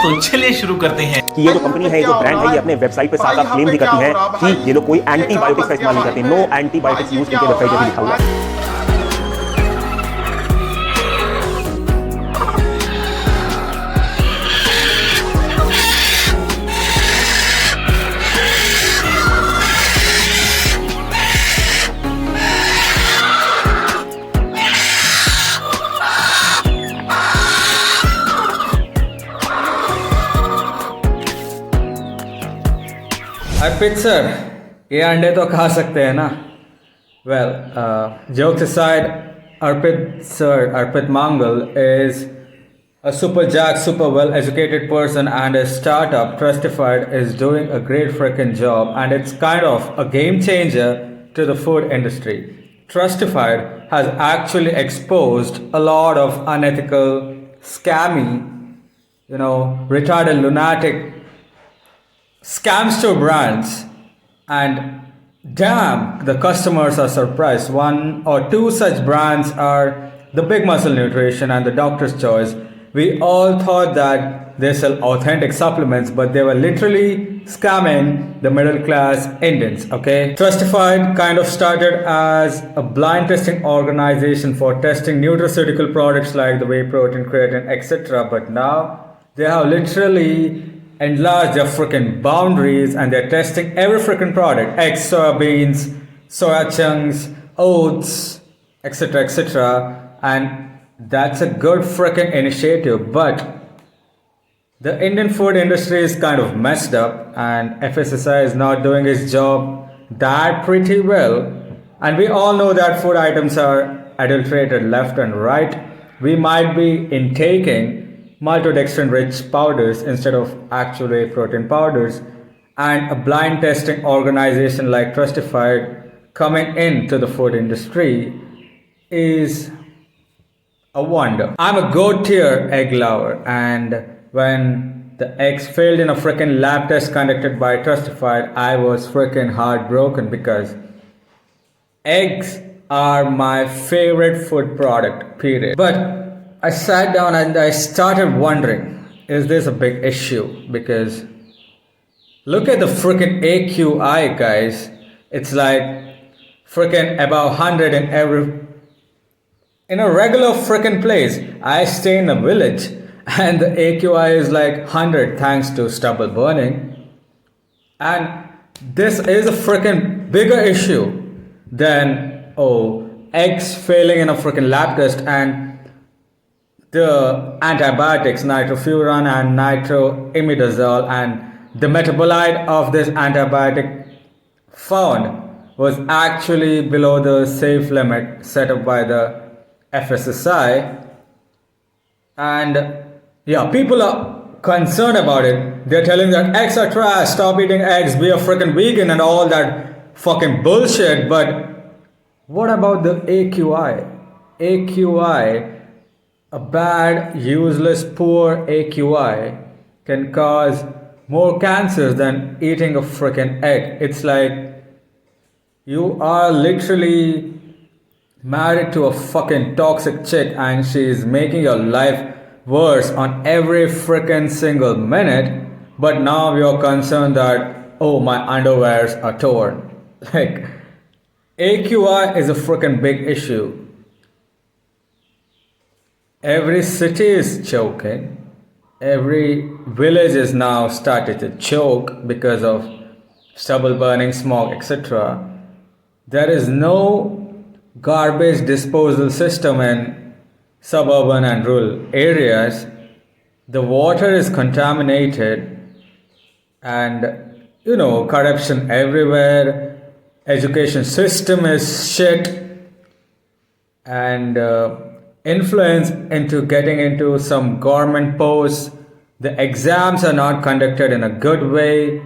तो चलिए शुरू करते हैं कि ये जो कंपनी है, ये जो ब्रांड है, ये अपने वेबसाइट पे साफ साफ क्लेम भी करती है कि ये लोग कोई एंटीबायोटिक्स का इस्तेमाल नहीं करते। नो एंटीबायोटिक्स यूज इनके वेबसाइट पे भी लिखा हुआ है। अर्पित सर, ये अंडे तो खा सकते हैं ना? Well, jokes aside, Arpit Mangal is a super jack, super well educated person, and his startup, Trustified, is doing a great freaking job, and it's kind of a game changer to the food industry. Trustified has actually exposed a lot of unethical, scammy, retarded, lunatic scamster brands, and damn, the customers are surprised. One or two such brands are the Big Muscle Nutrition and the Doctor's Choice. We all thought that they sell authentic supplements, but they were literally scamming the middle class Indians. Okay, Trustified kind of started as a blind testing organization for testing nutraceutical products like the whey protein, creatine, etc. But now they have literally enlarge their freaking boundaries, and they're testing every freaking product: eggs, soybeans, soya chunks, oats, etc. And that's a good freaking initiative. But the Indian food industry is kind of messed up, and FSSI is not doing its job that pretty well. And we all know that food items are adulterated left and right. We might be intaking maltodextrin rich powders instead of actual whey protein powders, and a blind testing organization like Trustified coming into the food industry is a wonder. I'm a goat tier egg lover, and when the eggs failed in a freaking lab test conducted by Trustified, I was freaking heartbroken, because eggs are my favorite food product, period. But I sat down and I started wondering, is this a big issue? Because look at the freaking AQI, guys. It's like freaking above 100 in a regular freaking place. I stay in a village and the AQI is like 100 thanks to stubble burning. And this is a freaking bigger issue than eggs failing in a freaking lab test and the antibiotics nitrofuran and nitroimidazole, and the metabolite of this antibiotic found was actually below the safe limit set up by the FSSI. And yeah, people are concerned about it. They're telling that eggs are trash, stop eating eggs, be a freaking vegan and all that fucking bullshit. But what about the AQI? AQI, a bad, useless, poor AQI can cause more cancers than eating a freaking egg. It's like you are literally married to a fucking toxic chick and she's making your life worse on every freaking single minute, but now you're concerned that, oh, my underwears are torn. Like, AQI is a freaking big issue. Every city is choking. Every village is now started to choke because of stubble burning, smog, etc. There is no garbage disposal system in suburban and rural areas. The water is contaminated, and corruption everywhere. Education system is shit, and influence into getting into some government posts. The exams are not conducted in a good way,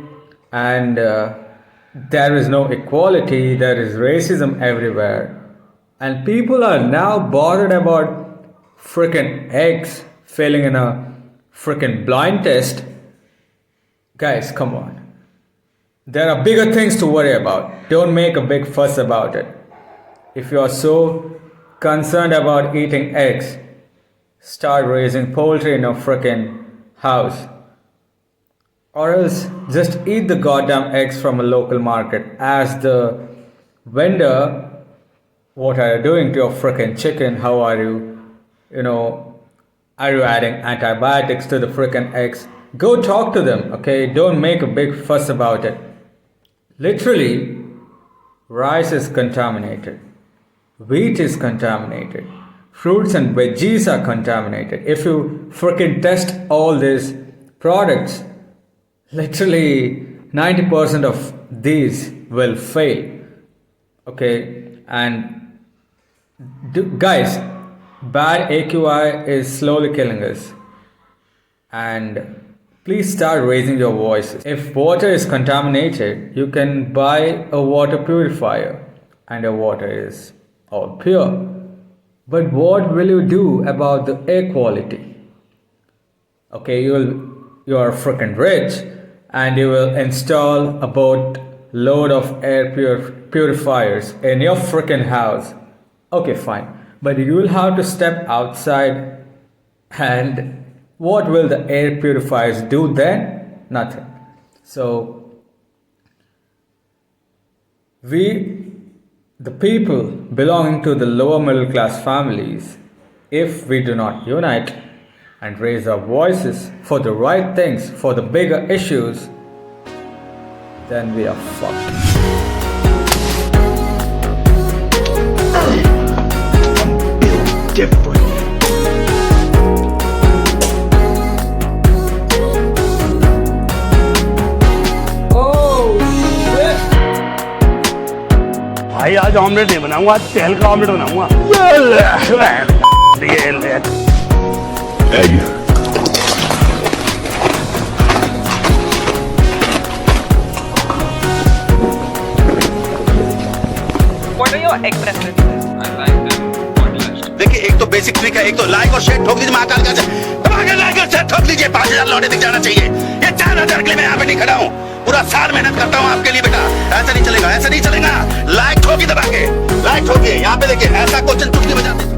and there is no equality. There is racism everywhere, and people are now bothered about freaking eggs failing in a freaking blind test. Guys, come on. There are bigger things to worry about. Don't make a big fuss about it. If you are so concerned about eating eggs, start raising poultry in your freaking house. or else just eat the goddamn eggs from a local market. As the vendor, what are you doing to your freaking chicken? How are you, are you adding antibiotics to the freaking eggs? Go talk to them, okay? Don't make a big fuss about it. Literally, rice is contaminated, wheat is contaminated, fruits and veggies are contaminated. If you freaking test all these products, literally 90% of these will fail, okay? And guys, bad AQI is slowly killing us, and please start raising your voices. If water is contaminated, you can buy a water purifier and your water is all pure. But what will you do about the air quality? Okay, you are freaking rich and you will install a boatload of air purifiers in your freaking house. Okay, fine. But you will have to step outside, and what will the air purifiers do then? Nothing. So, the people belonging to the lower middle class families, if we do not unite and raise our voices for the right things, for the bigger issues, then we are fucked. Different. भाई आज omelette नहीं बनाऊंगा, आज तेल का omelette बनाऊंगा। What are your egg preferences? I like them polished. देखिए, एक तो बेसिक ट्रिक है, एक तो लाइक और शेयर ठोक दीजिए महाकाल का, लाइक और शेयर ठोक लीजिए, 5000 लौटे तक जाना चाहिए। ये 4000 के लिए मैं यहाँ पे नहीं खड़ा हूँ, पूरा साल मेहनत करता हूँ आपके लिए बेटा। ऐसा नहीं चलेगा, ऐसा नहीं चलेगा। लाइक ठोकी दबा के, लाइक ठोकी। यहाँ पे देखिए, ऐसा क्वेश्चन चुटकी बजाते